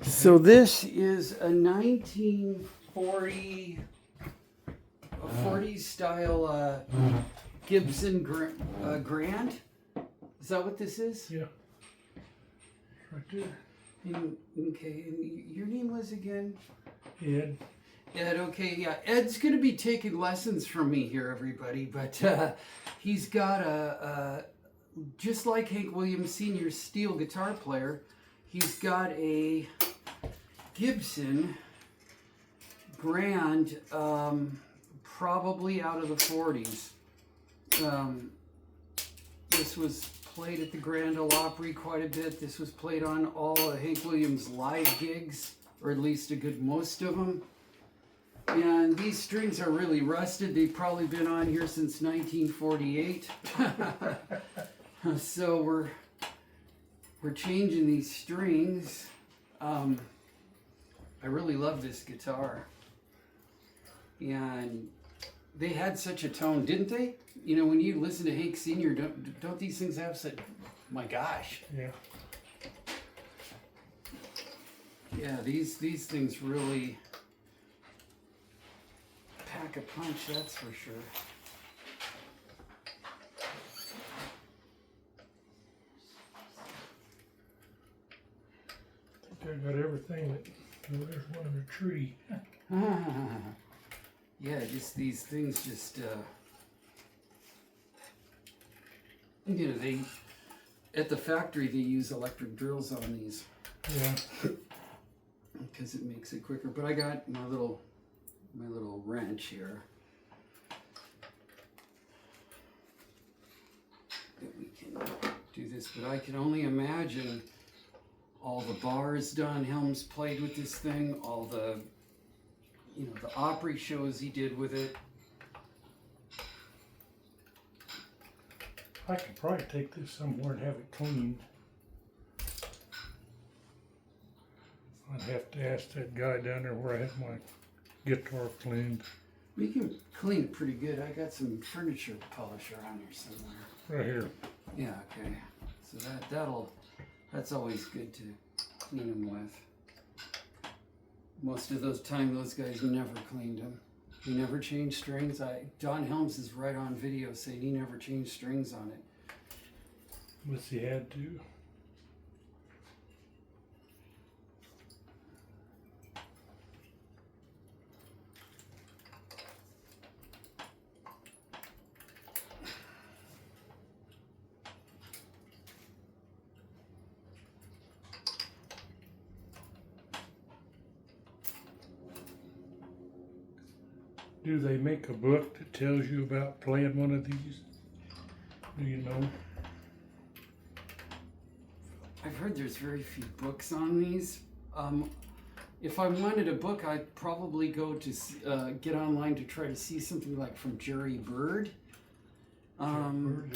So this is a 1940 40s style Gibson Grand. Is that what this is? Yeah. Right there. Okay, and your name was again? Ed. Ed, okay, yeah. Ed's going to be taking lessons from me here, everybody, but he's got just like Hank Williams Sr.'s steel guitar player, he's got a Gibson Grand, probably out of the 40s. This was played at the Grand Ole Opry quite a bit. This was played on all of Hank Williams' live gigs, or at least a good most of them. And these strings are really rusted. They've probably been on here since 1948. So we're changing these strings. I really love this guitar. And they had such a tone, didn't they? You know, when you listen to Hank Sr., don't these things have such, my gosh. Yeah. Yeah, these things really pack a punch, that's for sure. I think I got everything that, there's one in the tree. Yeah, just these things just, you know, they, at the factory they use electric drills on these. Yeah. Because it makes it quicker. But I got my little wrench here that we can do this, but I can only imagine all the bars Don Helms played with this thing, all the, you know, the Opry shows he did with it. I could probably take this somewhere and have it cleaned. I'd have to ask that guy down there where I have my guitar cleaned. We can clean it pretty good. I got some furniture polisher on here somewhere. Right here. Yeah, okay. So that's always good to clean them with. Most of those time, those guys never cleaned them. He never changed strings. Don Helms is right on video saying he never changed strings on it. Unless he had to. Do they make a book that tells you about playing one of these? Do you know? I've heard there's very few books on these. If I wanted a book, I'd probably go to get online to try to see something like from Jerry Bird. Yeah.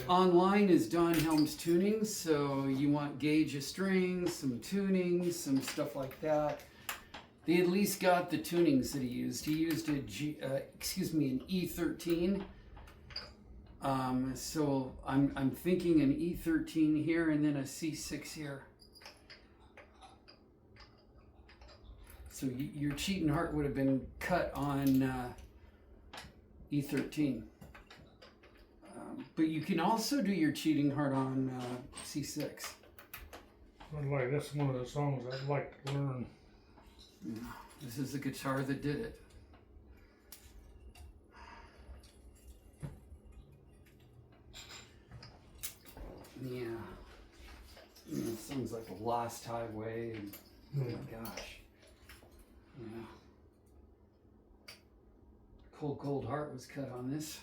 Online is Don Helms tunings, so you want gauge of strings, some tunings, some stuff like that. They at least got the tunings that he used. He used an E13. So I'm thinking an E13 here and then a C6 here. So your cheating heart would have been cut on E13. But you can also do your cheating heart on C6. That's one of the songs I'd like to learn. No, this is the guitar that did it. Yeah. It sounds like a lost highway. And, oh my gosh. Yeah. Cold, Cold Heart was cut on this.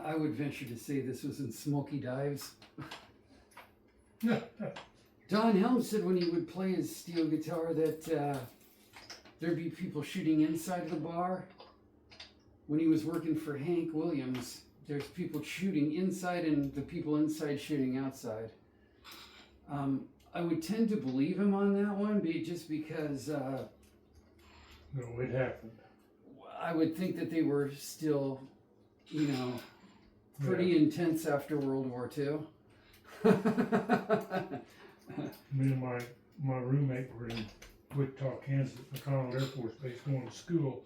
I would venture to say this was in Smoky Dives. Don Helms said when he would play his steel guitar that there'd be people shooting inside of the bar. When he was working for Hank Williams, there's people shooting inside and the people inside shooting outside. I would tend to believe him on that one, just because No, it happened. I would think that they were still, pretty intense after World War II. Me and my roommate were in Wichita, Kansas, at McConnell Air Force Base going to school.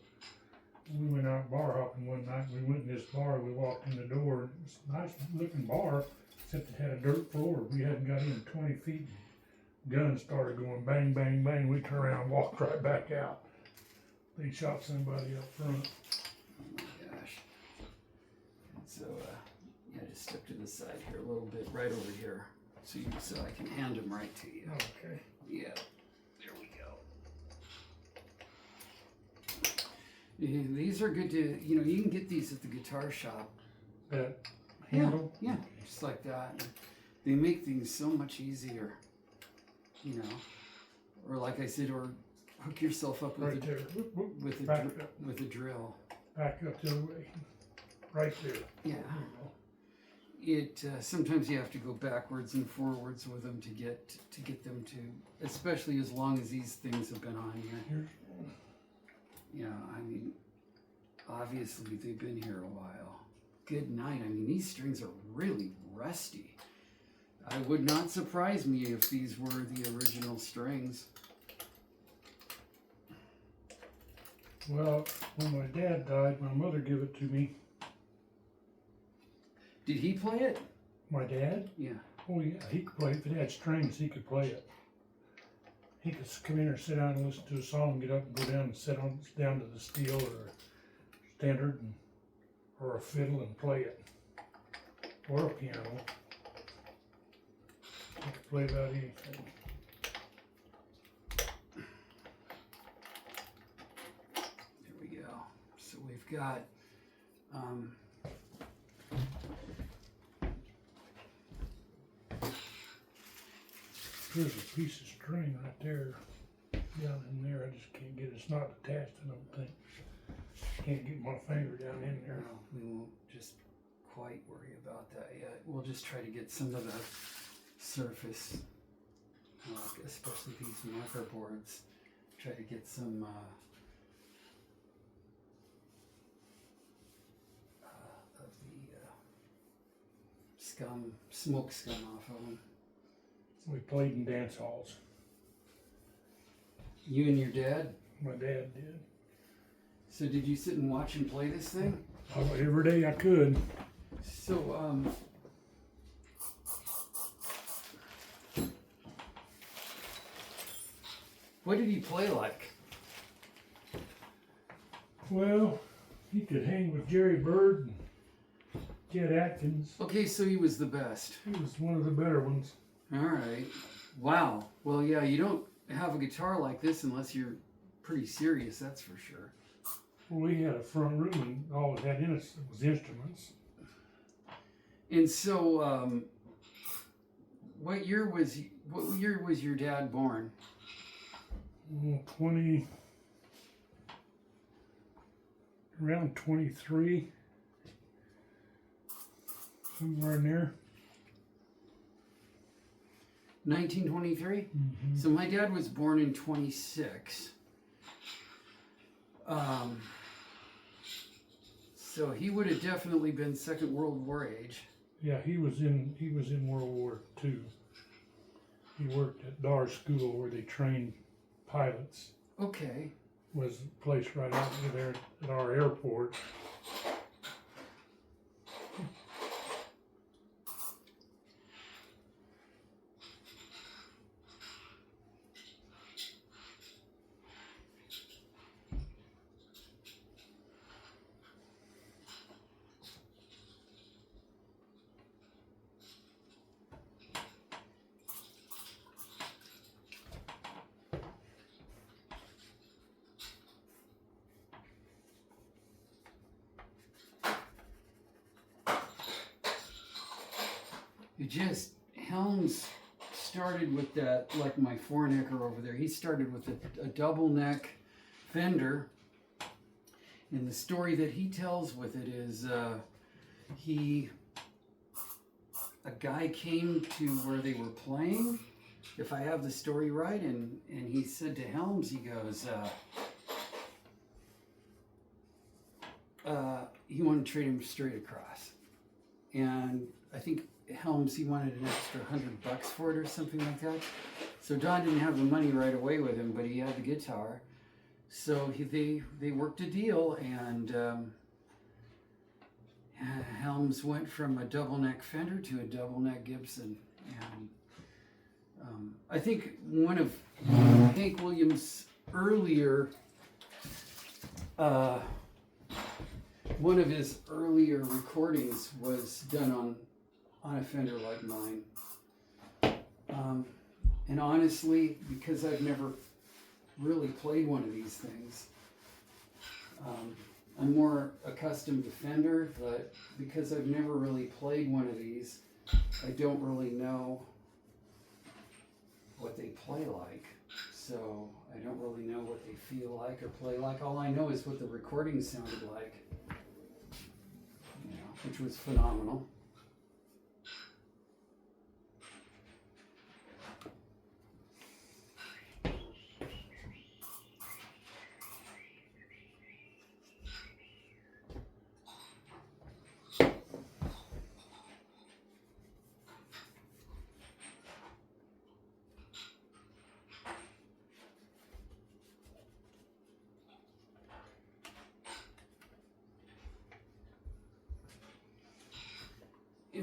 We went out bar hopping one night. We went in this bar. We walked in the door. It was a nice looking bar, except it had a dirt floor. We hadn't got in 20 feet. Guns started going bang, bang, bang. We turned around and walked right back out. They shot somebody up front. Oh my gosh. So, just step to the side here a little bit, right over here, so I can hand them right to you. Okay. Yeah, there we go. And these are good to, you can get these at the guitar shop. That handle? Yeah, just like that. They make things so much easier, or like I said, or hook yourself up with Right there. with a drill. Back up the other way. Right there. Yeah. It sometimes you have to go backwards and forwards with them to get them to, especially as long as these things have been on here. Yeah, I mean, obviously they've been here a while. Good night. I mean, these strings are really rusty. I would not surprise me if these were the original strings. Well, when my dad died, my mother gave it to me. Did he play it? My dad? Yeah. Oh yeah, he could play it. If it had strings, he could play it. He could come in or sit down and listen to a song, get up and go down and sit down to the steel or standard or a fiddle and play it. Or a piano. He could play about anything. There we go. So we've got here's a piece of string right there, down in there. I just can't get it. It's not attached, I don't think. Can't get my finger down in there. no, we won't just quite worry about that yet. We'll just try to get some of the surface, especially these marker boards. Try to get some of the smoke scum off of them. We played in dance halls. You and your dad? My dad did. So did you sit and watch him play this thing? Every day I could. So, what did he play like? Well, he could hang with Jerry Bird and Chet Atkins. Okay, so he was the best. He was one of the better ones. All right. Wow. Well, yeah, you don't have a guitar like this unless you're pretty serious, that's for sure. Well, we had a front room and all it had in it was instruments. And so, what year was your dad born? around 23, somewhere in there. 1923? Mm-hmm. So my dad was born in 26. So he would have definitely been Second World War age. Yeah, he was in World War II. He worked at Dar School where they trained pilots. Okay. Was a place right out there at our airport. Helms started with that, like my four-necker over there. He started with a double neck Fender. And the story that he tells with it is a guy came to where they were playing if I have the story right, and he said to Helms, he goes, he wanted to trade him straight across. And I think Helms, he wanted an extra $100 for it or something like that. So Don didn't have the money right away with him, but he had the guitar. So they worked a deal, and Helms went from a double neck Fender to a double neck Gibson. And I think one of Hank Williams' earlier, one of his earlier recordings was done on a Fender like mine. And honestly, because I've never really played one of these things, I'm more accustomed to Fender, but because I've never really played one of these, I don't really know what they play like. So I don't really know what they feel like or play like. All I know is what the recording sounded like, which was phenomenal.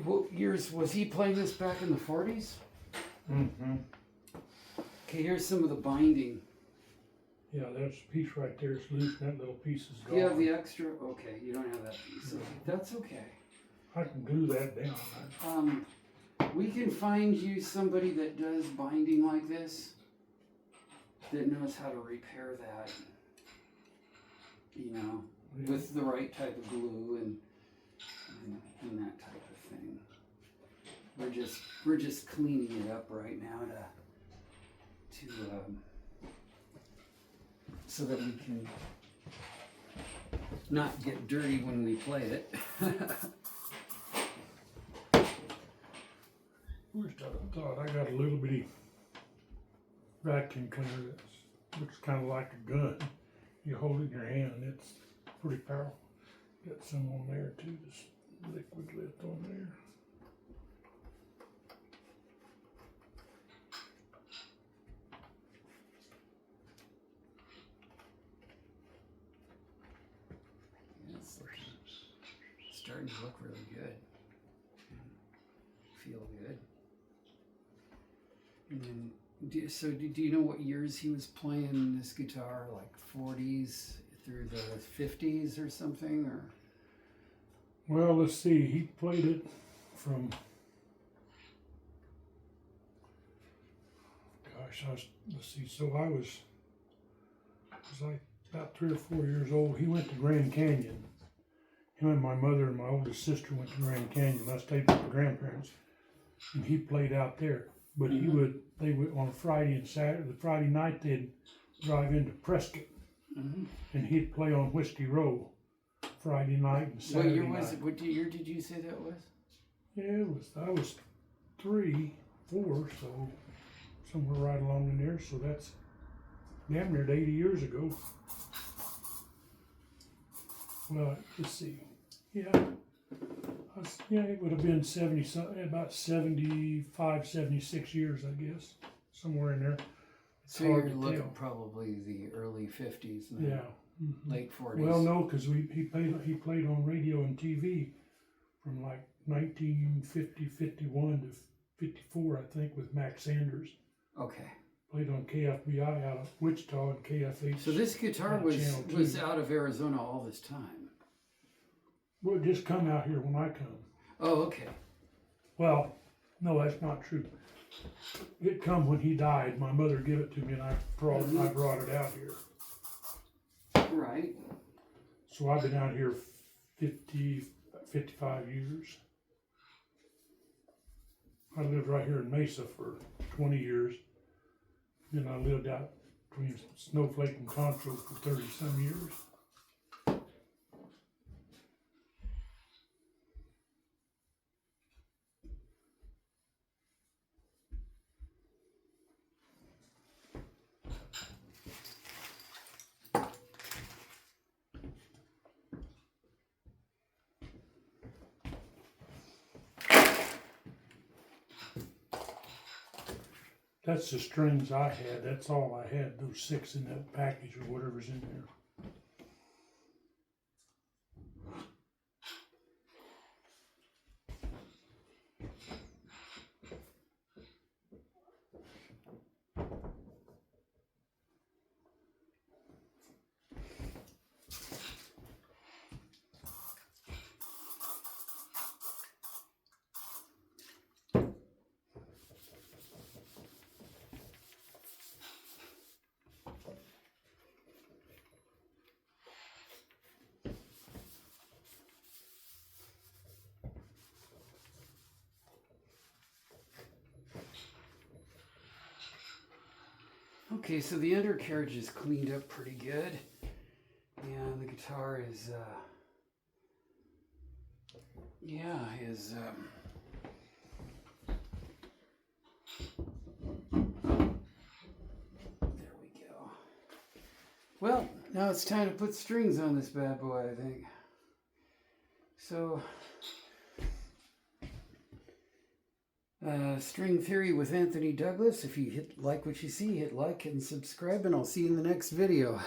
What years was he playing this back in the 40s? Mm-hmm. Okay, here's some of the binding. Yeah, there's a piece right there. It's loose. That little piece is gone. You have the extra? Okay, you don't have that piece. Okay, that's okay. I can glue that down. We can find you somebody that does binding like this, that knows how to repair that, with the right type of glue and that type of thing. We're just cleaning it up right now to so that we can not get dirty when we play it. First I thought I got a little bitty vacuum cleaner that looks kind of like a gun. You hold it in your hand and it's pretty powerful. Got some on there too, just liquid left on there. Starting to look really good. Feel good. And then, do you know what years he was playing this guitar? Like 40s through the 50s or something, or? Well, let's see. He played it from. Gosh, let's see. So I was like about 3 or 4 years old. He went to Grand Canyon. Him and my mother and my oldest sister went to Grand Canyon. I stayed with my grandparents, and he played out there. But they would on a Friday and Saturday. The Friday night they'd drive into Prescott, and he'd play on Whiskey Row Friday night and Saturday What year was night. it? What year did you say that was? Yeah, I was 3, 4, so somewhere right along in there. So that's damn near 80 years ago. Well, let's see. Yeah, it would have been 70, about 75, 76 years, I guess, somewhere in there. It's So hard you're to looking tell. probably the early 50s, no? Yeah. Late 40s. Well, no, because he played on radio and TV from like 1950, 51 to 54, I think, with Max Sanders. Okay. Played on KFBI out of Wichita and KFH. So this guitar was out of Arizona all this time. Well, it just come out here when I come. Oh, okay. Well, no, that's not true. It come when he died. My mother gave it to me, and I brought it out here. Right. So I've been out here 55 years. I lived right here in Mesa for 20 years. Then I lived out between Snowflake and Concho for 30 some years. That's the strings I had. That's all I had. Those 6 in that package or whatever's in there. Okay, so the undercarriage is cleaned up pretty good, and the guitar is, there we go. Well, now it's time to put strings on this bad boy, I think. So, String Theory with Anthony Douglas. If you like what you see, hit like and subscribe, and I'll see you in the next video.